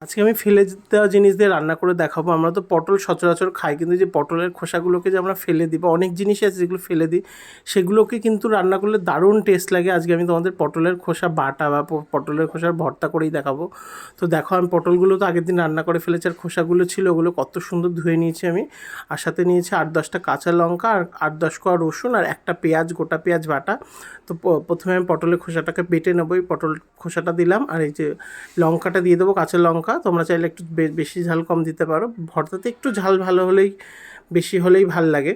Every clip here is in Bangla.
আজকে আমি ফেলে দেওয়া জিনিস দিয়ে রান্না করে দেখাবো। আমরা তো পটল সচরাচর খাই, কিন্তু যে পটলের খোসাগুলোকে যে আমরা ফেলে দিই বা অনেক জিনিসই আছে যেগুলো ফেলে দিই, সেগুলোকে কিন্তু রান্না করলে দারুণ টেস্ট লাগে। আজকে আমি তোমাদের পটলের খোসা বাটা বা পটলের খোসার ভর্তা করেই দেখাবো। তো দেখো, আমি পটলগুলো তো আগের দিন রান্না করে ফেলেছি, আর খোসাগুলো ছিল ওগুলো কত সুন্দর ধুয়ে নিয়েছি আমি। আর সাথে নিয়েছি 8-10টা কাঁচা লঙ্কা, আর 8-10 কোয়া রসুন, আর একটা পেঁয়াজ, গোটা পেঁয়াজ বাটা। তো প্রথমে আমি পটলের খোসাটাকে বেটে নেবো। এই পটল খোসাটা দিলাম, আর এই যে লঙ্কাটা দিয়ে দেবো, কাঁচা লঙ্কা। তোমরা চাইলে একটু বেশি ঝাল কম দিতে পারো, ভর্তাতে একটু ঝাল ভালো হলেই, বেশি হলেই ভাল লাগে।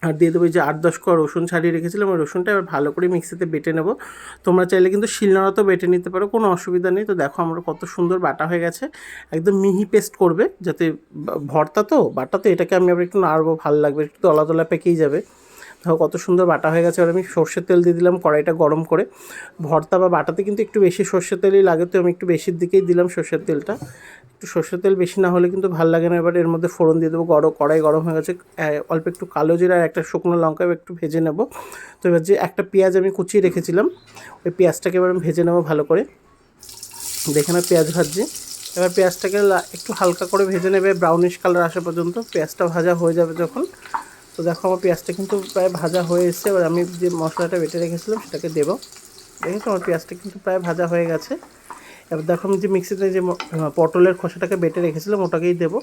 আর দিয়ে দেবো যে 8-10 কোয়া রসুন ছাড়িয়ে রেখেছিলাম, ওই রসুনটা এবার ভালো করে মিক্সিতে বেটে নেবো। তোমরা চাইলে কিন্তু শিলনোড়াতেও বেটে নিতে পারো, কোনো অসুবিধা নেই। তো দেখো আমরা কত সুন্দর বাটা হয়ে গেছে, একদম মিহি পেস্ট করবে, যাতে ভর্তা তো বাটা তো, এটাকে আমি আবার একটু নাড়বো, ভালো লাগবে, একটু দলা দলা পেকেই যাবে। দেখো কত সুন্দর বাটা হয়ে গেছে। এবার আমি সর্ষের তেল দিয়ে দিলাম, কড়াইটা গরম করে। ভর্তা বা বাটাতে কিন্তু একটু বেশি সর্ষের তেলই লাগে, তো আমি একটু বেশির দিকেই দিলাম সর্ষের তেলটা। একটু সর্ষের তেল বেশি না হলে কিন্তু ভালো লাগে না। এবার এর মধ্যে ফোড়ন দিয়ে দেবো, কড়াই গরম হয়ে গেছে, অল্প একটু কালো জিরা আর একটা শুকনো লঙ্কা একটু ভেজে নেব। তো এবার যে একটা পেঁয়াজ আমি কুচিয়ে রেখেছিলাম, ওই পেঁয়াজটাকে এবার আমি ভেজে নেবো ভালো করে। দেখে না পেঁয়াজ ভাজছি। এবার পেঁয়াজটাকে একটু হালকা করে ভেজে নেবে, ব্রাউনিশ কালার আসা পর্যন্ত। পেঁয়াজটা ভাজা হয়ে যাবে যখন, তো দেখো আমার পেঁয়াজটা কিন্তু প্রায় ভাজা হয়ে এসছে। এবার আমি যে মশলাটা বেটে রেখেছিলাম সেটাকে দেবো। দেখেছো আমার পেঁয়াজটা কিন্তু প্রায় ভাজা হয়ে গেছে। এবার দেখো আমি যে মিক্সিতে যে পটলের খোসাটাকে বেটে রেখেছিলাম ওটাকেই দেবো।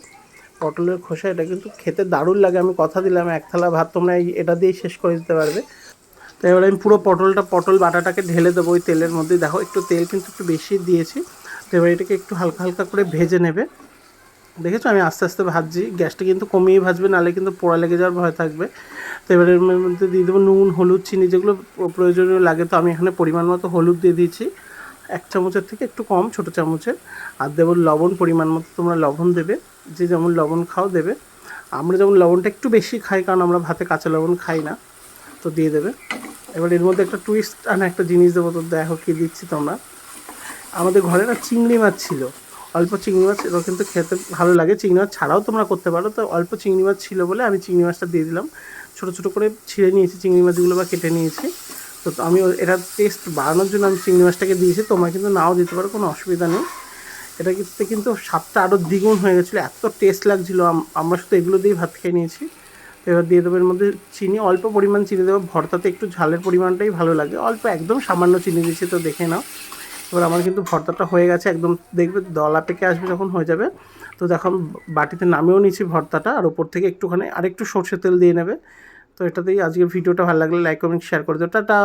পটলের খোসা, এটা কিন্তু খেতে দারুণ লাগে। আমি কথা দিলাম এক থালা ভাত তোমরা এটা দিয়েই শেষ করে দিতে পারবে। তো এবার আমি পুরো পটল বাটাটাকে ঢেলে দেবো ওই তেলের মধ্যে। দেখো একটু তেল কিন্তু একটু বেশি দিয়েছি। তো এবার এটাকে একটু হালকা হালকা করে ভেজে নেবে। দেখেছো আমি আস্তে আস্তে ভাজছি, গ্যাসটা কিন্তু কমিয়ে ভাজবে, নাহলে কিন্তু পোড়া লেগে যাওয়ার ভয় থাকবে। তো এবার এর মধ্যে দিয়ে দেবো নুন, হলুদ, চিনি, যেগুলো প্রয়োজনীয় লাগে। তো আমি এখানে পরিমাণ মতো হলুদ দিয়ে দিয়েছি, 1 চামচের থেকে একটু কম, ছোটো চামচের। আর দেবো লবণ, পরিমাণ মতো তোমরা লবণ দেবে, যে যেমন লবণ খাও দেবে। আমরা যেমন লবণটা একটু বেশি খাই, কারণ আমরা ভাতে কাঁচা লবণ খাই না, তো দিয়ে দেবে। এবার এর মধ্যে একটা টুইস্ট আর একটা জিনিস দেবো, তো দেখো কী দিচ্ছি তোমরা। আমাদের ঘরে না চিংড়ি মাছ ছিল, অল্প চিংড়ি মাছ, এটা কিন্তু খেতে ভালো লাগে। চিংড়ি মাছ ছাড়াও তোমরা করতে পারো, তো অল্প চিংড়ি মাছ ছিল বলে আমি চিংড়ি মাছটা দিয়ে দিলাম। ছোটো ছোটো করে ছিঁড়ে নিয়েছি চিংড়ি মাছগুলো বা কেটে নিয়েছি। তো আমি এটা টেস্ট বাড়ানোর জন্য আমি চিংড়ি মাছটাকে দিয়েছি, তোমরা কিন্তু নাও দিতে পারো, কোনো অসুবিধা নেই। এটা কিন্তু স্বাদটা আরও দ্বিগুণ হয়ে গেছিলো, এত টেস্ট লাগছিলো। আমরা শুধু এগুলো দিয়েই ভাত খেয়ে নিয়েছি। তো এবার দিয়ে দেবো এর মধ্যে চিনি, অল্প পরিমাণ চিনি দেবো, ভর্তাতে একটু ঝালের পরিমাণটাই ভালো লাগে, অল্প একদম সামান্য চিনি দিয়েছি, তো দেখে নাও। এবার আমার কিন্তু ভর্তাটা হয়ে গেছে, একদম দেখবে দলা পেকে আসবে যখন হয়ে যাবে। তো দেখো আমি বাটিতে নামেও নিয়েছি ভর্তাটা, আর ওপর থেকে একটুখানি আরেকটু সর্ষের তেল দিয়ে নেবে। তো এটাতেই আজকের ভিডিওটা ভালো লাগলে লাইক কমেন্ট শেয়ার করে দিও। টাটা।